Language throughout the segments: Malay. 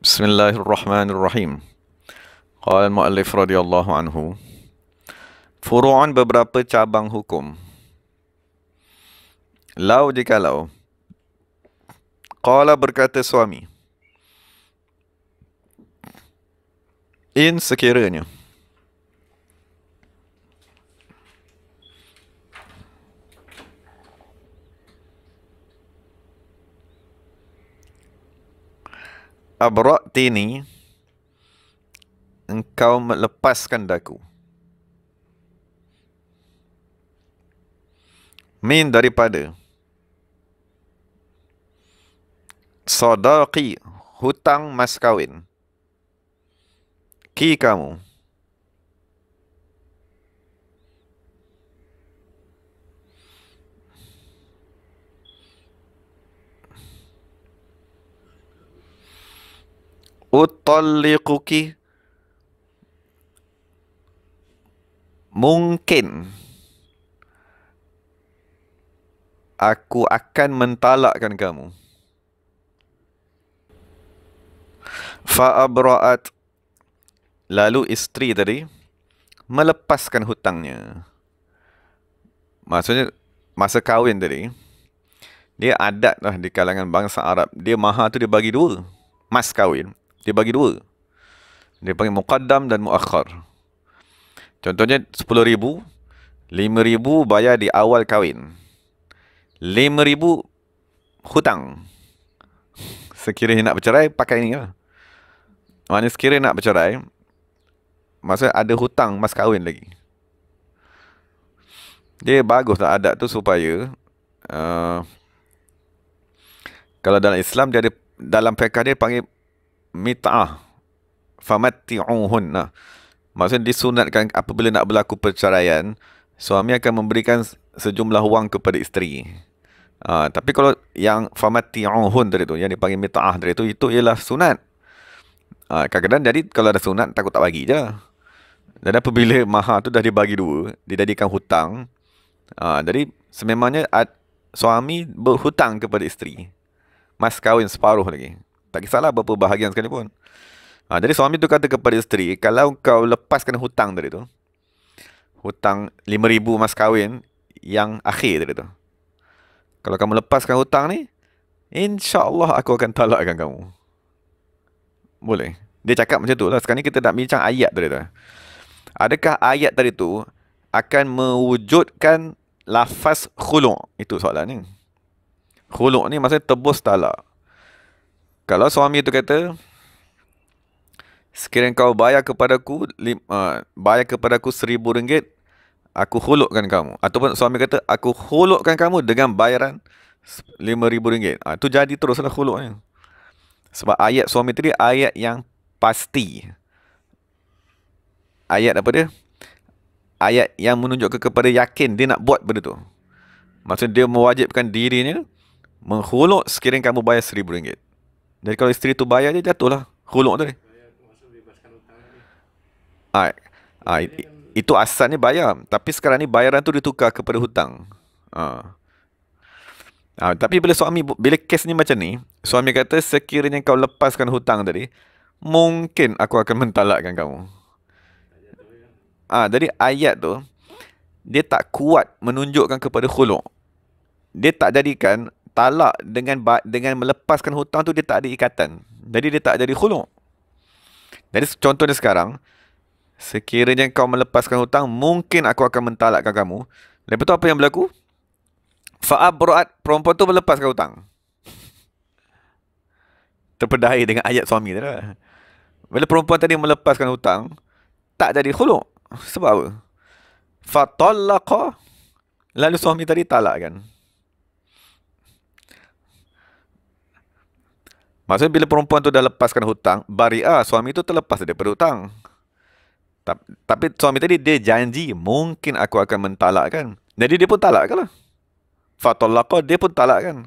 Bismillahirrahmanirrahim. Qala al-muallif radhiyallahu anhu, furu'un beberapa cabang hukum. Lau jikalau qala berkata suami, in sekiranya abra'tini, engkau melepaskan daku, min daripada sadaqi, hutang mas kawin, ki kamu, utalliquki, mungkin aku akan mentalakkan kamu. Fa'abra'at, lalu isteri tadi melepaskan hutangnya. Maksudnya masa kahwin tadi, dia adat lah di kalangan bangsa Arab. Dia mahar tu dia bagi dua. Mas kahwin dia bagi dua. Dia panggil muqaddam dan muakhar. Contohnya 10,000, 5,000 bayar di awal kahwin, 5,000 hutang. Sekiranya nak bercerai, pakai ni lah. Maksudnya sekiranya nak bercerai, maksudnya ada hutang mas kahwin lagi. Dia bagus lah adat tu supaya kalau dalam Islam dia ada, dalam fiqh dia panggil mit'ah, famatti'uhun. Maksudnya disunatkan apabila nak berlaku perceraian, suami akan memberikan sejumlah wang kepada isteri. Tapi kalau yang famatti'uhun tadi tu, yang dipanggil mit'ah tadi tu, itu ialah sunat. Kadang-kadang jadi kalau ada sunat takut tak bagi je. Dan apabila mahar tu dah dibagi dua, dijadikan hutang, jadi sememangnya suami berhutang kepada isteri, mas kahwin separuh lagi. Tak kisahlah berapa bahagian sekalipun. Jadi suami tu kata kepada isteri, kalau kau lepaskan hutang tadi tu, hutang 5,000 mas kahwin yang akhir tadi tu, kalau kamu lepaskan hutang ni, insya-Allah aku akan talakkan kamu. Boleh. Dia cakap macam tu lah. Sekarang ni kita nak bincang ayat tadi tu. Adakah ayat tadi tu akan mewujudkan lafaz khulu'? Itu soalan ni. Khulu' ni maksudnya tebus talak. Kalau suami tu kata, sekiranya kau bayar kepadaku RM1,000, aku khulu'kan kamu. Ataupun suami kata, aku khulu'kan kamu dengan bayaran RM5,000. Itu jadi teruslah khulu'nya. Sebab ayat suami tadi ayat yang pasti. Ayat apa dia? Ayat yang menunjukkan kepada yakin dia nak buat benda tu. Maksudnya dia mewajibkan dirinya menghuluk sekiranya kamu bayar RM1,000. Jadi kalau isteri tu bayar, dia jatuhlah khuluk tadi. Itu asalnya bayar. Tapi sekarang ni bayaran tu ditukar kepada hutang. Tapi bila kes ni macam ni, suami kata sekiranya kau lepaskan hutang tadi, mungkin aku akan mentalakkan kamu. Jadi ayat tu dia tak kuat menunjukkan kepada khulu'. Dia tak jadikan talak dengan melepaskan hutang tu, dia tak ada ikatan. Jadi dia tak jadi khulu'. Jadi contohnya sekarang, sekiranya kau melepaskan hutang, mungkin aku akan mentalakkan kamu. Lepas tu apa yang berlaku? Fa'abra'at, perempuan tu melepaskan hutang. Terpedaya dengan ayat suami tu lah. Bila perempuan tadi melepaskan hutang, tak jadi khulu'. Sebab apa? Fatallaqa, lalu suami tadi talakkan. Maksudnya bila perempuan tu dah lepaskan hutang, bari'ah, suami tu terlepas daripada hutang. Tapi suami tadi dia janji, mungkin aku akan mentalakkan. Jadi dia pun talakkan lah. Fatallaqa, dia pun talakkan.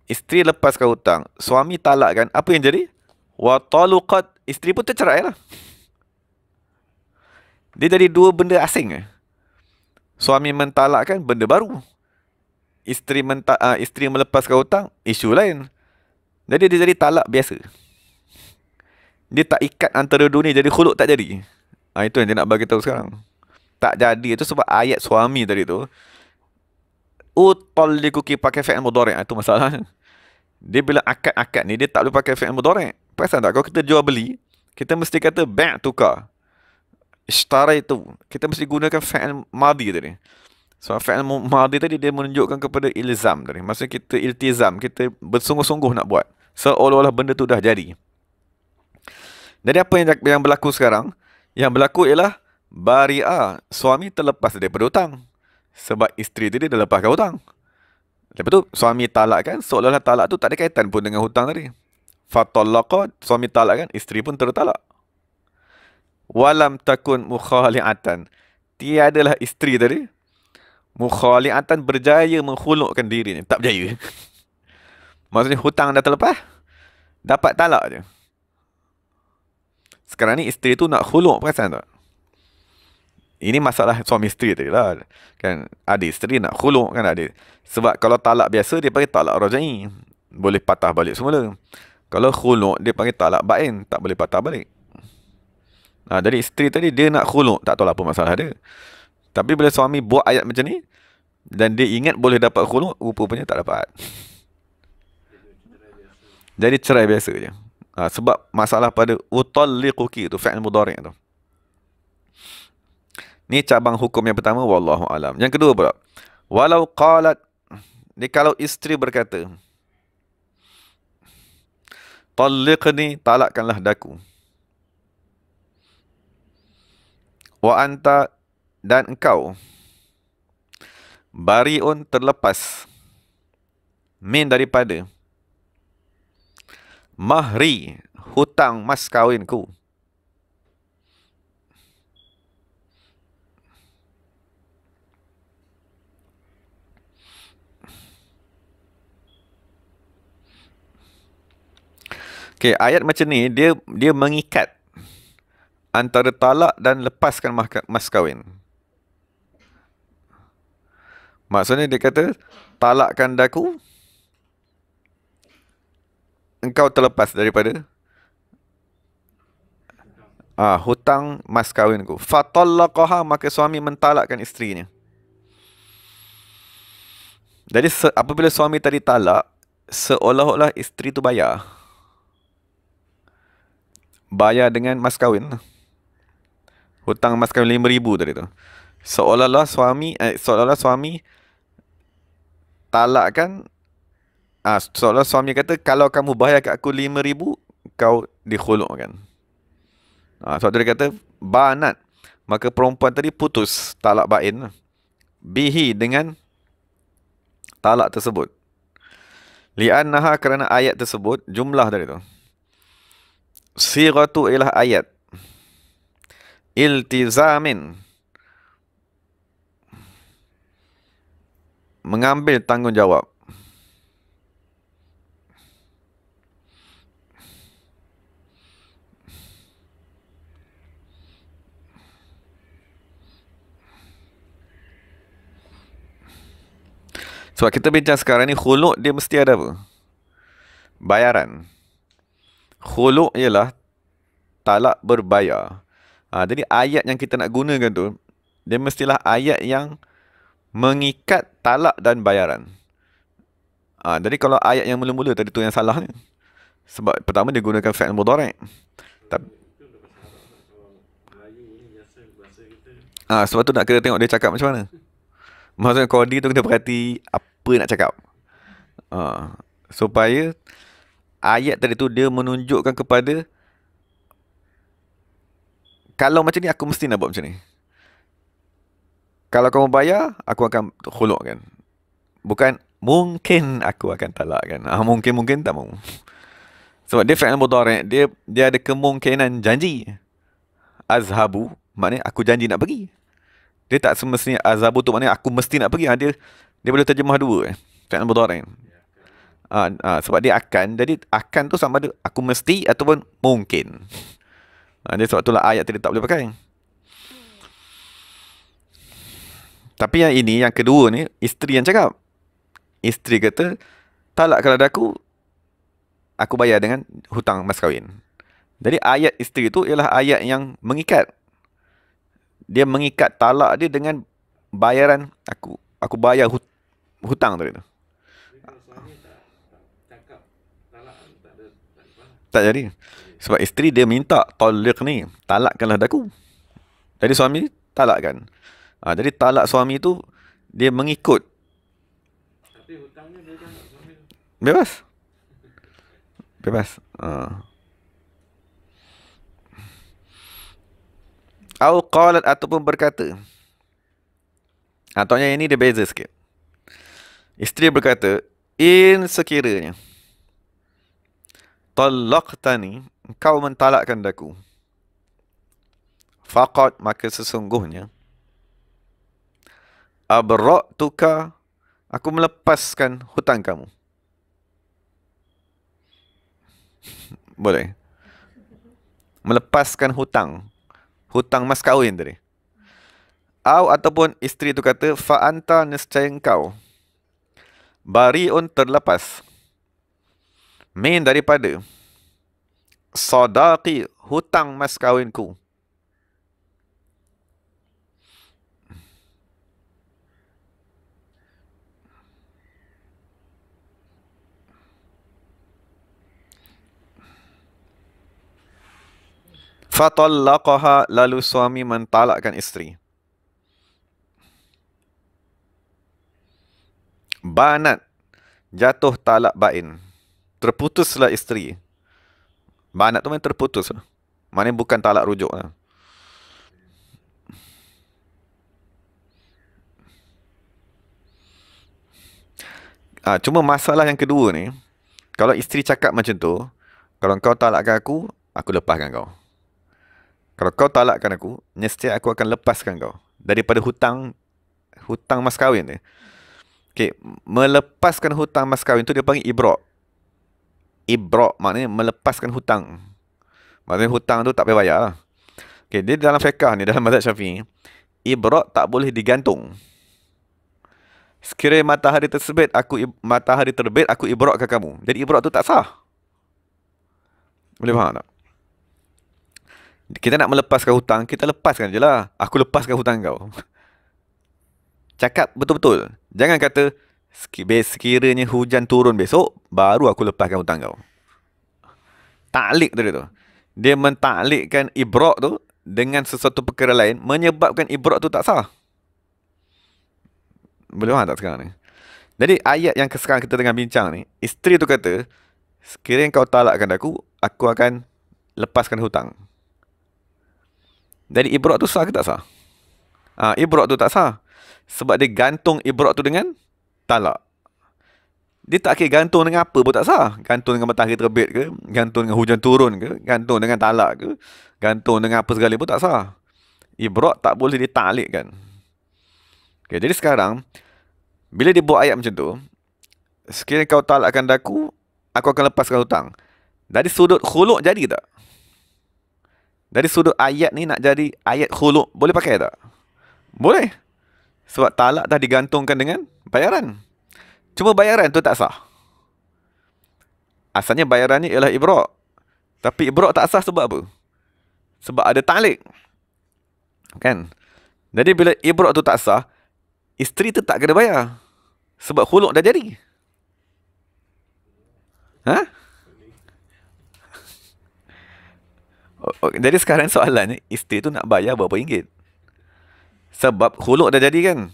Isteri lepaskan hutang, suami talakkan. Apa yang jadi? Wa taluqat, isteri pun tercerai lah. Dia jadi dua benda asing. Suami mentalakkan, benda baru. Isteri melepaskan hutang, isu lain. Jadi dia jadi talak biasa. Dia tak ikat antara dua ni, jadi khuluk tak jadi. Itu yang dia nak bagi tahu sekarang. Tak jadi itu sebab ayat suami tadi tu utallikuki pakai fi'il mudhari'. Itu masalah. Dia bila akad-akad ni dia tak boleh pakai fi'il mudhari'. Perasan tak kalau kita jual beli, kita mesti kata ba' tukar. Ishtara itu. Kita mesti gunakan fi'il madhi tadi. So fi'il madhi tadi dia menunjukkan kepada ilzam tadi. Maksudnya kita iltizam, kita bersungguh-sungguh nak buat. Seolah-olah benda tu dah jadi. Jadi apa yang berlaku sekarang? Yang berlaku ialah bari'ah, suami terlepas daripada hutang. Sebab isteri tadi dah lepaskan hutang. Lepas tu suami talak kan, seolah-olah talak tu tak ada kaitan pun dengan hutang tadi. Fatallaqa, suami talak kan, isteri pun tertalak. Walam takun mukhali'atan. Tiadalah isteri tadi mukhali'atan berjaya menghulukkan diri ni. Tak berjaya. Maksudnya hutang dah terlepas, dapat talak je. Sekarang ni isteri tu nak khuluk, perasan tak? Ini masalah suami isteri tadi lah. Kan ada isteri nak khuluk kan ada. Sebab kalau talak biasa dia panggil talak rajai. Boleh patah balik semula. Kalau khuluk dia panggil talak bain, tak boleh patah balik. Jadi isteri tadi dia nak khuluk, tak tahu apa masalah dia. Tapi bila suami buat ayat macam ni dan dia ingat boleh dapat khuluk, rupanya tak dapat. Jadi cerai biasa je. Sebab masalah pada utalliquki tu fi'il mudhari' tu. Ni cabang hukum yang pertama, wallahu alam. Yang kedua pula, walau qalat, ni kalau isteri berkata, talliqni, talakkanlah daku. Wa anta, dan engkau, bari'un, terlepas, min, daripada, mahri, hutang mas kawinku. Okay, ayat macam ni dia mengikat antara talak dan lepaskan mas kahwin. Maksudnya dia kata talakkan daku, engkau terlepas daripada hutang mas kahwinku. Fatallaqaha, maka suami mentalakkan isterinya. Jadi apabila suami tadi talak, seolah-olah isteri tu bayar dengan mas kahwin. Hutang mas kahwin 5,000 tadi tu. Seolah-olah suami talakkan. Seolah suami kata, kalau kamu bayar kat aku 5,000, kau dikhulukkan. Sebab tu dia kata banat, maka perempuan tadi putus talak bain bihi, dengan talak tersebut. Li'annaha, kerana ayat tersebut, jumlah dari tu, siratu ialah ayat iltizamin, mengambil tanggungjawab. Sebab kita bincang sekarang ni, khuluk dia mesti ada apa? Bayaran. Khuluk ialah talak berbayar. Jadi ayat yang kita nak gunakan tu, dia mestilah ayat yang mengikat talak dan bayaran. Jadi kalau ayat yang mula-mula tadi tu yang salah ni. Sebab pertama dia gunakan fi'il mudhari'. Sebab tu nak kena tengok dia cakap macam mana. Maksudnya kodi tu kena perhati apa nak cakap. Supaya ayat tadi tu dia menunjukkan kepada, kalau macam ni aku mesti nak buat macam ni. Kalau kamu bayar, aku akan khulukkan. Bukan mungkin aku akan talakkan. Mungkin tak mau. Sebab dia fi'il mudhari', dia ada kemungkinan janji. Azhabu, maknanya aku janji nak pergi. Dia tak semestinya azhabu tu maknanya aku mesti nak pergi. Dia boleh terjemah dua. Fi'il mudhari'. Sebab dia akan. Jadi akan tu sama ada aku mesti ataupun mungkin. Dia sebab itulah ayat tadi tak boleh pakai. Tapi yang ini, yang kedua ni, isteri yang cakap. Isteri kata, talakkanlah daku, aku bayar dengan hutang mas kahwin. Jadi ayat isteri itu ialah ayat yang mengikat. Dia mengikat talak dia dengan bayaran aku bayar hutang tadi tu. Tak jadi. Sebab isteri dia minta taliq ni, talakkanlah daku. Jadi suami talakkan. Jadi talak suami tu dia mengikut. Bebas. Bebas. Au qalat ataupun berkata. Ataunya ini dia beza sikit. Isteri berkata, in sekiranya talaqtani, engkau mentalakkan daku. Faqad, maka sesungguhnya abra'tuka, aku melepaskan hutang kamu. Boleh. Melepaskan hutang. Hutang mas kahwin tadi. Ataupun isteri itu kata, fa anta, nescaya engkau bari'un, terlepas, min, daripada sadaqi, hutang mas kahwinku. Fatallaqaha, lalu suami mentalakkan isteri. Banat, jatuh talak bain. Terputuslah isteri. Banat tu memang terputus. Maknanya bukan talak rujuk. Cuma masalah yang kedua ni, kalau isteri cakap macam tu, kalau kau talakkan aku lepaskan kau. Kalau kau talakkan aku, nescaya aku akan lepaskan kau daripada hutang mas kahwin ni. Okay, melepaskan hutang mas kahwin tu dia panggil ibra'. Ibra' maknanya melepaskan hutang. Maksudnya hutang tu tak payah bayar lah. Okay, dia dalam fiqh ni, dalam mazhab Syafi'i, ibra' tak boleh digantung. Sekiranya matahari terbit, aku ibra' ke kamu. Jadi ibra' tu tak sah. Boleh faham tak? Kita nak melepaskan hutang, kita lepaskan je lah. Aku lepaskan hutang kau. Cakap betul-betul. Jangan kata, sekiranya hujan turun besok, baru aku lepaskan hutang kau. Taklik tadi tu. Dia mentaklikkan ibra' tu dengan sesuatu perkara lain, menyebabkan ibra' tu tak sah. Boleh faham tak sekarang ni? Jadi ayat yang sekarang kita tengah bincang ni, isteri tu kata, sekiranya kau talakkan aku akan lepaskan hutang. Jadi ibra' tu sah ke tak sah? Ibra' tu tak sah. Sebab dia gantung ibra' tu dengan talak. Dia tak kira gantung dengan apa pun tak sah. Gantung dengan matahari terbit ke, gantung dengan hujan turun ke, gantung dengan talak ke, gantung dengan apa segala pun tak sah. Ibra' tak boleh ditaklikkan. Okay, jadi sekarang, bila dia buat ayat macam tu, sekiranya kau talakkan aku akan lepaskan hutang. Dari sudut khuluk jadi tak? Dari sudut ayat ni nak jadi ayat khuluk, boleh pakai tak? Boleh. Sebab talak dah digantungkan dengan bayaran. Cuma bayaran tu tak sah. Asalnya bayaran ni ialah ibra'. Tapi ibra' tak sah sebab apa? Sebab ada taklik. Kan? Jadi bila ibra' tu tak sah, isteri tu tak kena bayar. Sebab khuluk dah jadi. Jadi sekarang soalannya, isteri tu nak bayar berapa ringgit? Sebab khuluk dah jadi kan?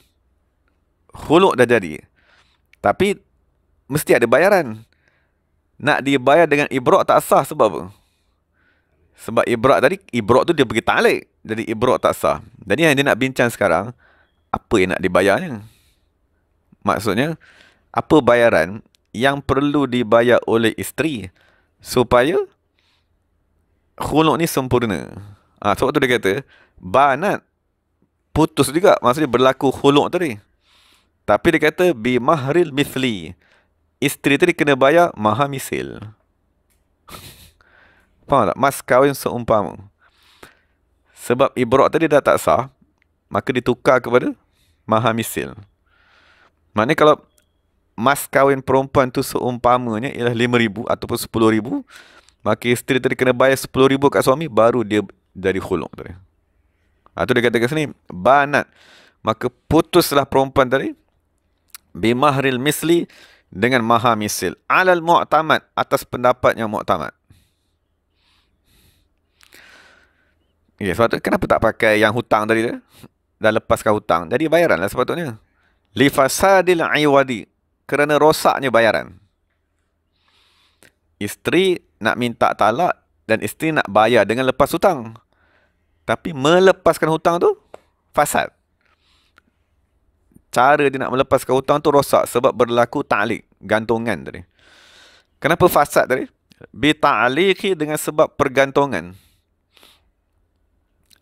Khuluk dah jadi. Tapi mesti ada bayaran. Nak dibayar dengan ibra' tak sah sebab apa? Sebab ibra' tu dia pergi taklik. Jadi ibra' tak sah. Jadi yang dia nak bincang sekarang, apa yang nak dibayarnya? Maksudnya, apa bayaran yang perlu dibayar oleh isteri supaya khuluk ni sempurna? Sebab tu dia kata, banat, putus juga. Maksudnya berlaku khuluk tadi. Tapi dia kata, bimahril mithli. Isteri tadi kena bayar mahar misil. Faham tak? Mas kahwin seumpama. Sebab ibra' tadi dah tak sah, maka ditukar kepada mahar misil. Maknanya kalau mas kahwin perempuan tu seumpamanya ialah 5,000 ataupun 10,000, maka isteri tadi kena bayar 10,000 kat suami, baru dia jadi khuluk tadi. Itu dia kata kat sini, banat. Maka putuslah perempuan tadi bimahril misli, dengan mahar misil. Alal mu'tamad, atas pendapat yang mu'tamad. Ya, sebab tu kenapa tak pakai yang hutang tadi tu? Dah lepaskan hutang, jadi bayaran lah sepatutnya. Lifasadil iwadi, kerana rosaknya bayaran. Isteri nak minta talak dan isteri nak bayar dengan lepas hutang. Tapi melepaskan hutang tu fasad. Cara dia nak melepaskan hutang tu rosak sebab berlaku ta'liq, gantungan tadi. Kenapa fasad tadi? Bi ta'liqi, dengan sebab pergantungan.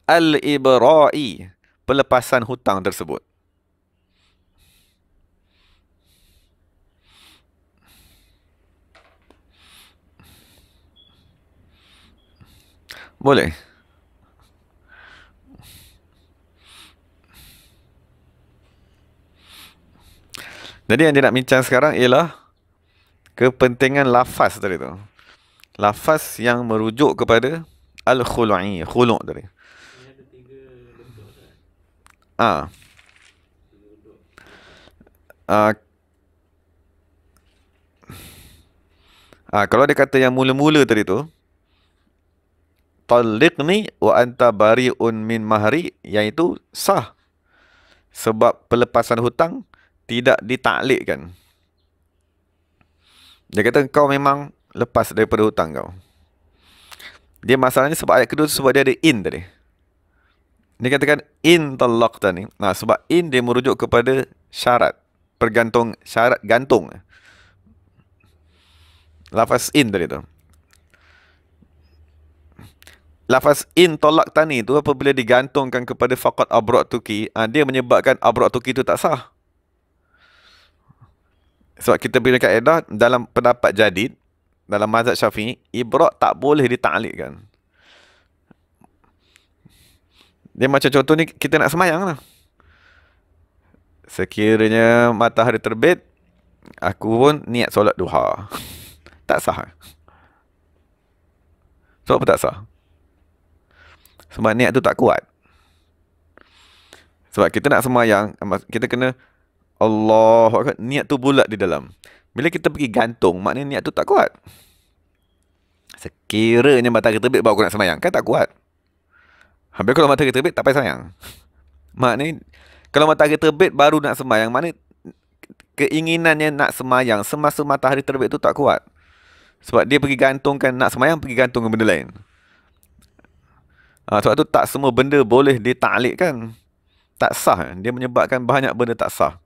Al-ibra'i, pelepasan hutang tersebut. Boleh? Jadi yang dia nak bincang sekarang ialah kepentingan lafaz tadi tu. Lafaz yang merujuk kepada al-khulu'i, khulu' tadi. Kalau dia kata yang mula-mula tadi tu, talliqni wa anta bari'un min mahri, iaitu sah. Sebab pelepasan hutang tidak ditaklikkan. Dia kata kau memang lepas daripada hutang kau. Dia masalahnya sebab ayat kedua, sebab dia ada in tadi. Dia katakan in talaqtani. Nah, sebab in dia merujuk kepada syarat, syarat gantung. Lafaz in tadi tu. Lafaz in talaqtani tu apabila digantungkan kepada faqat abra'tuki, dia menyebabkan abra'tuki tu tak sah. Sebab kita punya kaedah dalam pendapat jadid, dalam mazhab Syafi'i, ibra' tak boleh ditaklikkan. Dia macam contoh ni, kita nak semayang lah. Sekiranya matahari terbit, aku pun niat solat duha. Tak sah. Sebab apa tak sah? Sebab niat tu tak kuat. Sebab kita nak semayang, kita kena Allah, niat tu bulat di dalam. Bila kita pergi gantung, maknanya niat tu tak kuat. Sekiranya matahari terbit baru aku nak semayang, kan tak kuat. Habis kalau matahari terbit tak payah semayang. Maknanya kalau matahari terbit baru nak semayang, maknanya keinginannya nak semayang semasa matahari terbit tu tak kuat. Sebab dia pergi gantungkan, nak semayang pergi gantungkan benda lain. Sebab tu tak semua benda boleh ditaklikkan. Tak sah. Dia menyebabkan banyak benda tak sah.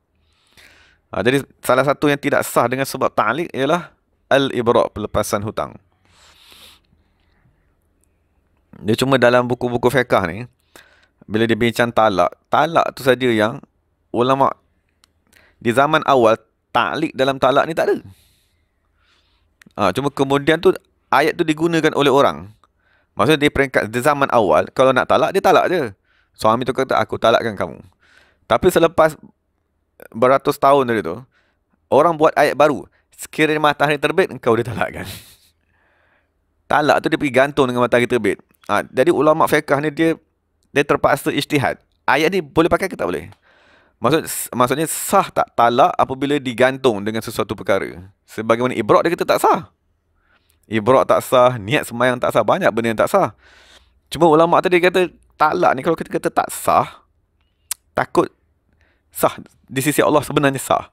Jadi salah satu yang tidak sah dengan sebab ta'liq ialah al-ibra', pelepasan hutang. Dia cuma dalam buku-buku fiqh ni, bila dia bincang talak tu saja yang ulama di zaman awal, ta'liq dalam talak ni tak ada. Cuma kemudian tu ayat tu digunakan oleh orang. Maksudnya di peringkat di zaman awal, kalau nak talak, dia talak je. Suami tu kata, aku talakkan kamu. Tapi selepas beratus tahun dari tu, orang buat ayat baru. Sekiranya matahari terbit, engkau ditalakkan. Talak tu dia pergi gantung dengan matahari terbit. Jadi ulama fiqh ni dia terpaksa ijtihad. Ayat ni boleh pakai ke tak boleh? Maksudnya sah tak talak apabila digantung dengan sesuatu perkara. Sebagaimana ibra' dia kata tak sah. Ibra' tak sah, niat semayang tak sah, banyak benda yang tak sah. Cuma ulama tadi kata talak ni kalau kita kata tak sah, takut sah di sisi Allah sebenarnya sah.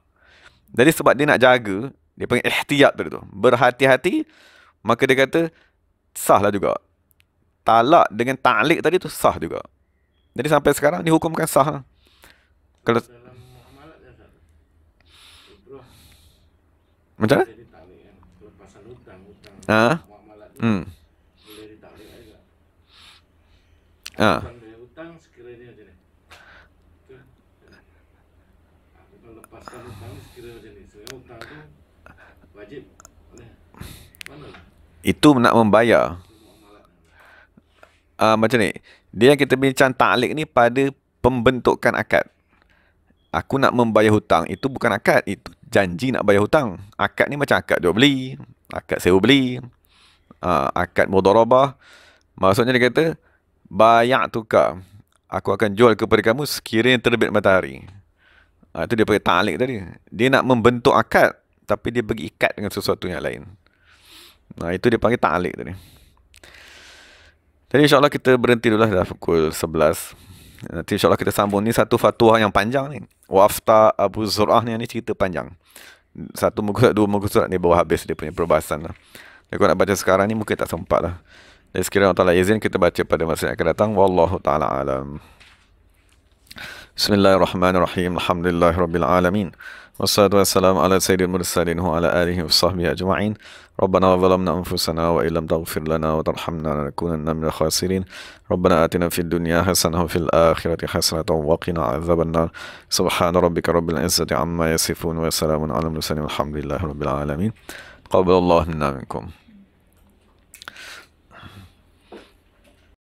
Jadi sebab dia nak jaga, dia panggil ihtiyat tadi tu, berhati-hati, maka dia kata sah lah juga. Talak dengan ta'liq tadi tu sah juga. Jadi sampai sekarang dihukumkan sah. Kalau macam mana? Hutang sekiranya macam ni. Lepaskan hutang sekiranya macam ni. Sebenarnya hutang tu wajib. Mana? Itu nak membayar. Macam ni. Dia yang kita bincang ta'liq ni pada pembentukan akad. Aku nak membayar hutang, itu bukan akad, itu janji nak bayar hutang. Akad ni macam akad jual beli, akad sewa beli, akad mudharabah. Maksudnya dia kata, bayak tukar. Aku akan jual kepada kamu sekiranya terbit matahari. Itu dia panggil ta'liq tadi. Dia nak membentuk akad, tapi dia bagi ikat dengan sesuatu yang lain. Itu dia panggil ta'liq tadi. Jadi insyaAllah kita berhenti dulu lah dah pukul 11. Nanti insyaAllah kita sambung. Ni satu fatwa yang panjang ni. Wafta Abu Zur'ah ni cerita panjang. Satu muka surat, dua muka surat ni baru habis dia punya perbahasan lah. Jadi kalau nak baca sekarang ni mungkin tak sempat lah. Jadi sekiranya Allah Ta'ala izin kita baca pada masa yang akan datang. Wallahu ta'ala alam. Bismillahirrahmanirrahim. Alhamdulillahirabbil alamin. Wassalatu wassalamu ala sayyidil mursalin wa ala alihi wa sahbihi ajma'in. Rabbana zalamna anfusana wa illam taghfir lana wa tarhamna lanakunanna minal khasirin. Rabbana atina fid dunya hasanah wa fil akhirati hasanah wa qina adzabannar. Subhana rabbika rabbil izzati amma yasifun wa salamun ala mursalin walhamdulillahi rabbil alamin. Qabbalallahu minna minkum.